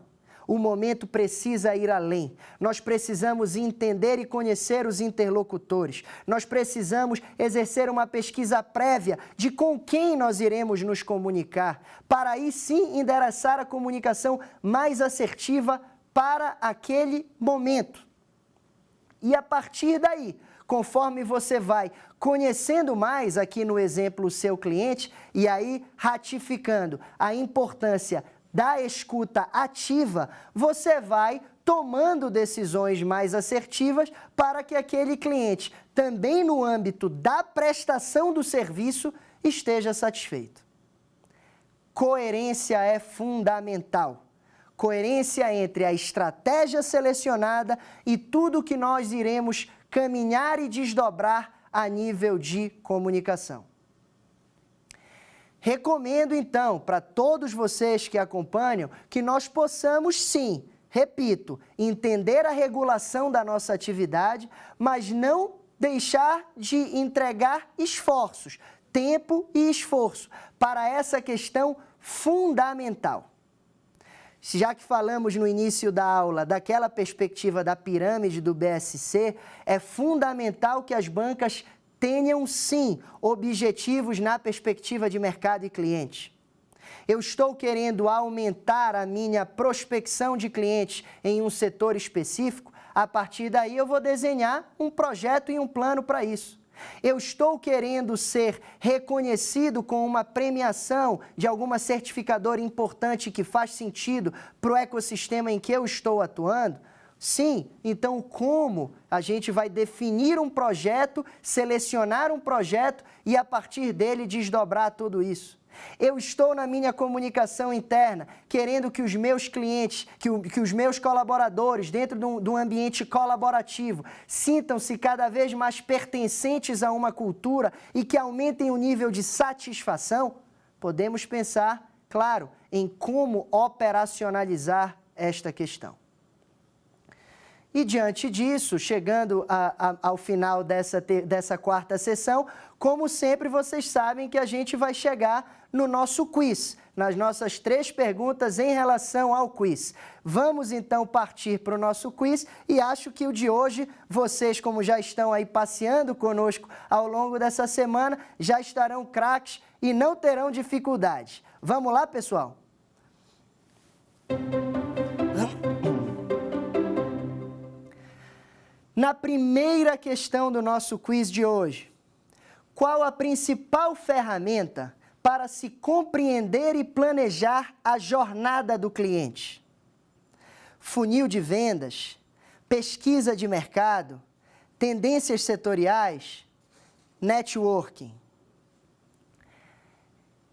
o momento precisa ir além. Nós precisamos entender e conhecer os interlocutores. Nós precisamos exercer uma pesquisa prévia de com quem nós iremos nos comunicar, para aí sim endereçar a comunicação mais assertiva para aquele momento. E a partir daí, conforme você vai conhecendo mais, aqui no exemplo, o seu cliente, e aí ratificando a importância da escuta ativa, você vai tomando decisões mais assertivas para que aquele cliente, também no âmbito da prestação do serviço, esteja satisfeito. Coerência é fundamental. Coerência entre a estratégia selecionada e tudo que nós iremos caminhar e desdobrar a nível de comunicação. Recomendo, então, para todos vocês que acompanham, que nós possamos, sim, repito, entender a regulação da nossa atividade, mas não deixar de entregar esforços, tempo e esforço para essa questão fundamental. Já que falamos no início da aula daquela perspectiva da pirâmide do BSC, é fundamental que as bancas tenham, sim, objetivos na perspectiva de mercado e cliente. Eu estou querendo aumentar a minha prospecção de clientes em um setor específico, a partir daí eu vou desenhar um projeto e um plano para isso. Eu estou querendo ser reconhecido com uma premiação de alguma certificadora importante que faz sentido para o ecossistema em que eu estou atuando? Sim, então como a gente vai definir um projeto, selecionar um projeto e a partir dele desdobrar tudo isso? Eu estou na minha comunicação interna, querendo que os meus clientes, que os meus colaboradores, dentro de um ambiente colaborativo, sintam-se cada vez mais pertencentes a uma cultura e que aumentem o nível de satisfação? Podemos pensar, claro, em como operacionalizar esta questão. E diante disso, chegando ao final dessa quarta sessão, como sempre vocês sabem que a gente vai chegar no nosso quiz, nas nossas 3 perguntas em relação ao quiz. Vamos então partir para o nosso quiz e acho que o de hoje, vocês como já estão aí passeando conosco ao longo dessa semana, já estarão craques e não terão dificuldades. Vamos lá, pessoal? Na primeira questão do nosso quiz de hoje, qual a principal ferramenta para se compreender e planejar a jornada do cliente? Funil de vendas, pesquisa de mercado, tendências setoriais, networking.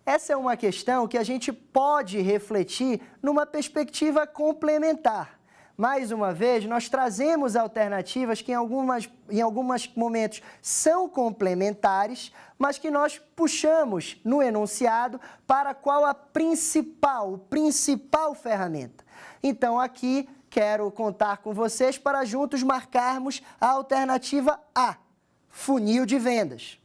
Essa é uma questão que a gente pode refletir numa perspectiva complementar. Mais uma vez, nós trazemos alternativas que em alguns momentos são complementares, mas que nós puxamos no enunciado para qual a principal ferramenta. Então, aqui quero contar com vocês para juntos marcarmos a alternativa A, funil de vendas.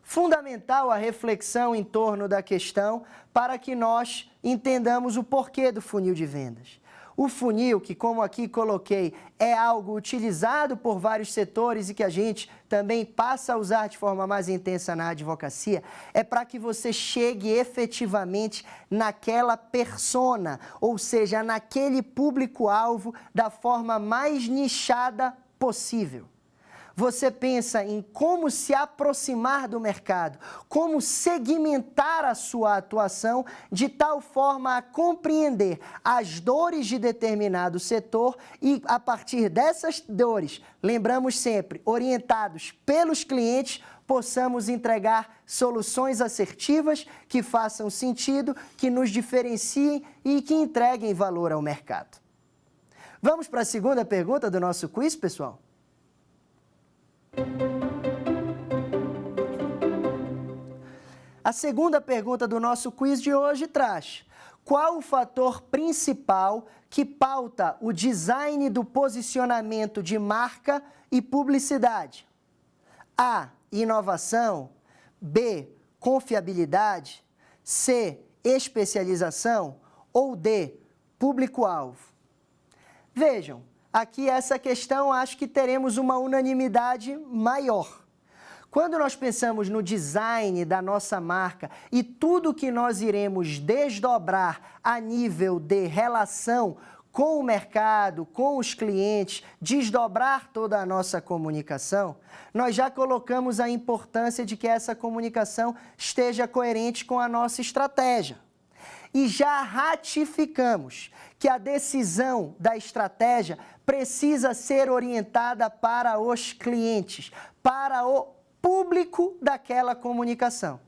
Fundamental a reflexão em torno da questão para que nós entendamos o porquê do funil de vendas. O funil, que como aqui coloquei, é algo utilizado por vários setores e que a gente também passa a usar de forma mais intensa na advocacia, é para que você chegue efetivamente naquela persona, ou seja, naquele público-alvo da forma mais nichada possível. Você pensa em como se aproximar do mercado, como segmentar a sua atuação de tal forma a compreender as dores de determinado setor e, a partir dessas dores, lembramos sempre, orientados pelos clientes, possamos entregar soluções assertivas que façam sentido, que nos diferenciem e que entreguem valor ao mercado. Vamos para a segunda pergunta do nosso quiz, pessoal? A segunda pergunta do nosso quiz de hoje traz: qual o fator principal que pauta o design do posicionamento de marca e publicidade? A, inovação. B, confiabilidade. C, especialização. Ou D, público-alvo? Vejam, aqui essa questão acho que teremos uma unanimidade maior. Quando nós pensamos no design da nossa marca e tudo que nós iremos desdobrar a nível de relação com o mercado, com os clientes, desdobrar toda a nossa comunicação, nós já colocamos a importância de que essa comunicação esteja coerente com a nossa estratégia. e já ratificamos que a decisão da estratégia precisa ser orientada para os clientes, para o público daquela comunicação.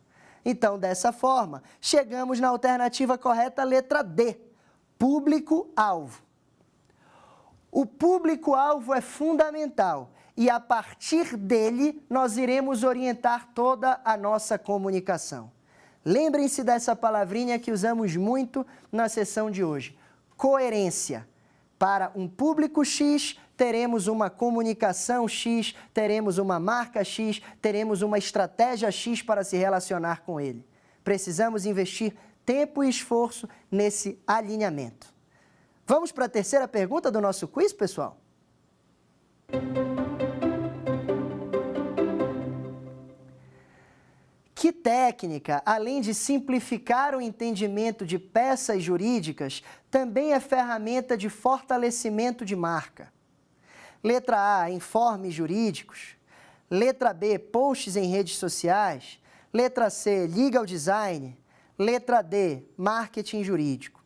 Então, dessa forma, chegamos na alternativa correta, letra D, público-alvo. O público-alvo é fundamental e, a partir dele, nós iremos orientar toda a nossa comunicação. Lembrem-se dessa palavrinha que usamos muito na sessão de hoje, coerência. Para um público X, teremos uma comunicação X, teremos uma marca X, teremos uma estratégia X para se relacionar com ele. Precisamos investir tempo e esforço nesse alinhamento. Vamos para a terceira pergunta do nosso quiz, pessoal? Que técnica, além de simplificar o entendimento de peças jurídicas, também é ferramenta de fortalecimento de marca? Letra A, informes jurídicos. Letra B, posts em redes sociais. Letra C, legal design. Letra D, marketing jurídico.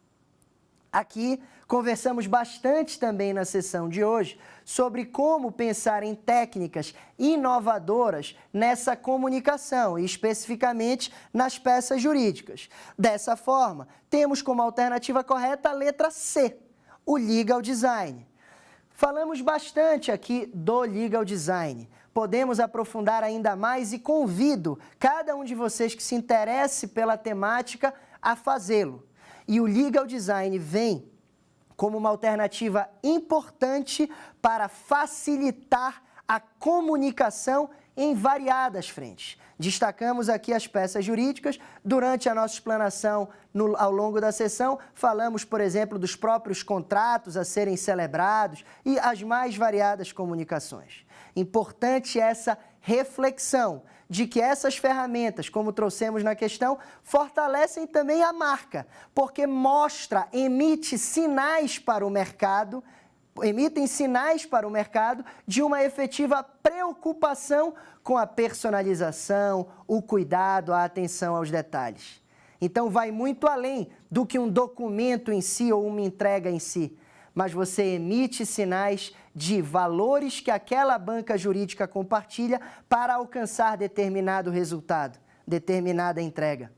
Aqui conversamos bastante também na sessão de hoje sobre como pensar em técnicas inovadoras nessa comunicação e especificamente nas peças jurídicas. Dessa forma, temos como alternativa correta a letra C, o legal design. Falamos bastante aqui do legal design. Podemos aprofundar ainda mais e convido cada um de vocês que se interesse pela temática a fazê-lo. E o legal design vem como uma alternativa importante para facilitar a comunicação em variadas frentes. Destacamos aqui as peças jurídicas. Durante a nossa explanação ao longo da sessão, falamos, por exemplo, dos próprios contratos a serem celebrados e as mais variadas comunicações. Importante essa reflexão de que essas ferramentas, como trouxemos na questão, fortalecem também a marca, porque emitem sinais para o mercado de uma efetiva preocupação com a personalização, o cuidado, a atenção aos detalhes. Então, vai muito além do que um documento em si ou uma entrega em si, mas você emite sinais de valores que aquela banca jurídica compartilha para alcançar determinado resultado, determinada entrega.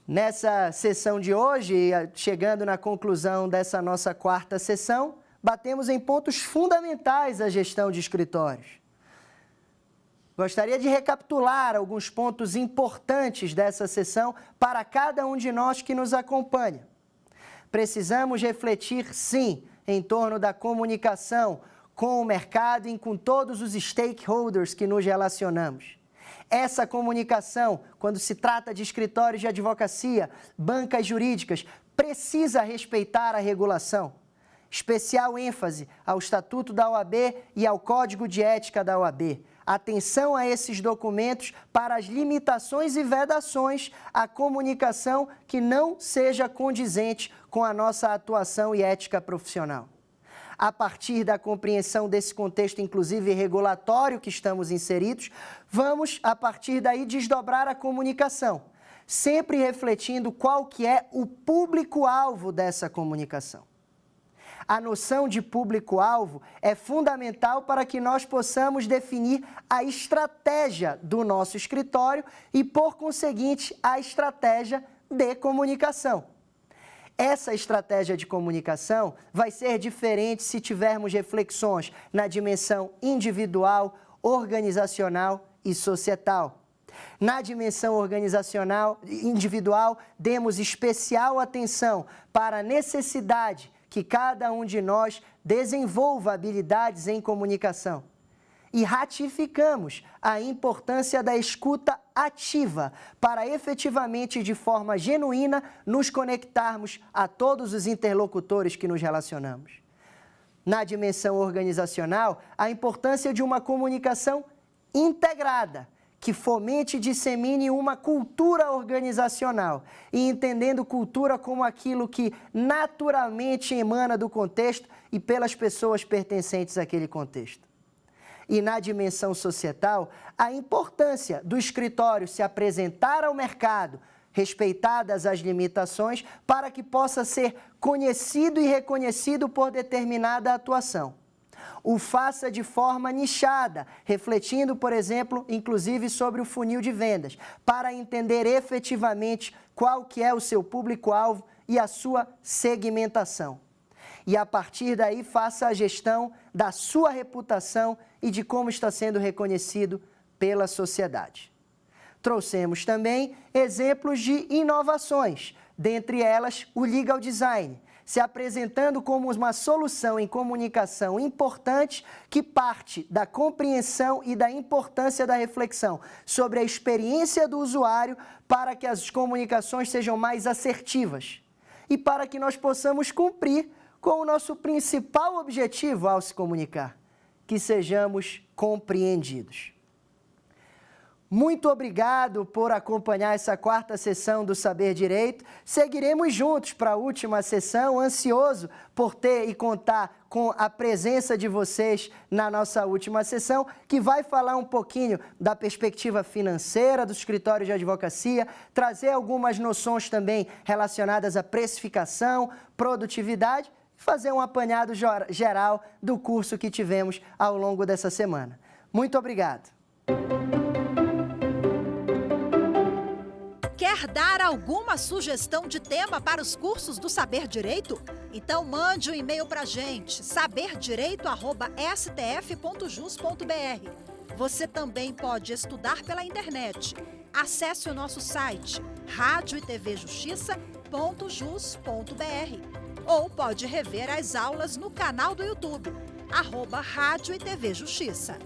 Nessa sessão de hoje, chegando na conclusão dessa nossa quarta sessão, batemos em pontos fundamentais da gestão de escritórios. Gostaria de recapitular alguns pontos importantes dessa sessão para cada um de nós que nos acompanha. Precisamos refletir, sim, em torno da comunicação com o mercado e com todos os stakeholders que nos relacionamos. Essa comunicação, quando se trata de escritórios de advocacia, bancas jurídicas, precisa respeitar a regulação. Especial ênfase ao Estatuto da OAB e ao Código de Ética da OAB. Atenção a esses documentos para as limitações e vedações à comunicação que não seja condizente com a nossa atuação e ética profissional. A partir da compreensão desse contexto, inclusive regulatório que estamos inseridos, vamos, a partir daí, desdobrar a comunicação, sempre refletindo qual que é o público-alvo dessa comunicação. A noção de público-alvo é fundamental para que nós possamos definir a estratégia do nosso escritório e, por conseguinte, a estratégia de comunicação. Essa estratégia de comunicação vai ser diferente se tivermos reflexões na dimensão individual, organizacional e societal. Na dimensão organizacional individual, demos especial atenção para a necessidade que cada um de nós desenvolva habilidades em comunicação. E ratificamos a importância da escuta ativa para efetivamente, de forma genuína, nos conectarmos a todos os interlocutores que nos relacionamos. Na dimensão organizacional, a importância de uma comunicação integrada, que fomente e dissemine uma cultura organizacional e entendendo cultura como aquilo que naturalmente emana do contexto e pelas pessoas pertencentes àquele contexto. E na dimensão societal, a importância do escritório se apresentar ao mercado respeitadas as limitações, para que possa ser conhecido e reconhecido por determinada atuação. O faça de forma nichada, refletindo, por exemplo, inclusive sobre o funil de vendas, para entender efetivamente qual que é o seu público-alvo e a sua segmentação. E a partir daí faça a gestão da sua reputação e de como está sendo reconhecido pela sociedade. Trouxemos também exemplos de inovações, dentre elas o Legal Design, se apresentando como uma solução em comunicação importante que parte da compreensão e da importância da reflexão sobre a experiência do usuário para que as comunicações sejam mais assertivas e para que nós possamos cumprir com o nosso principal objetivo ao se comunicar, que sejamos compreendidos. Muito obrigado por acompanhar essa quarta sessão do Saber Direito. Seguiremos juntos para a última sessão, ansioso por ter e contar com a presença de vocês na nossa última sessão, que vai falar um pouquinho da perspectiva financeira dos escritórios de advocacia, trazer algumas noções também relacionadas à precificação, produtividade e fazer um apanhado geral do curso que tivemos ao longo dessa semana. Muito obrigado. Quer dar alguma sugestão de tema para os cursos do Saber Direito? Então mande um e-mail para a gente, saberdireito@stf.jus.br. Você também pode estudar pela internet. Acesse o nosso site radioetvjustiça.jus.br ou pode rever as aulas no canal do YouTube, @Rádio e TV Justiça.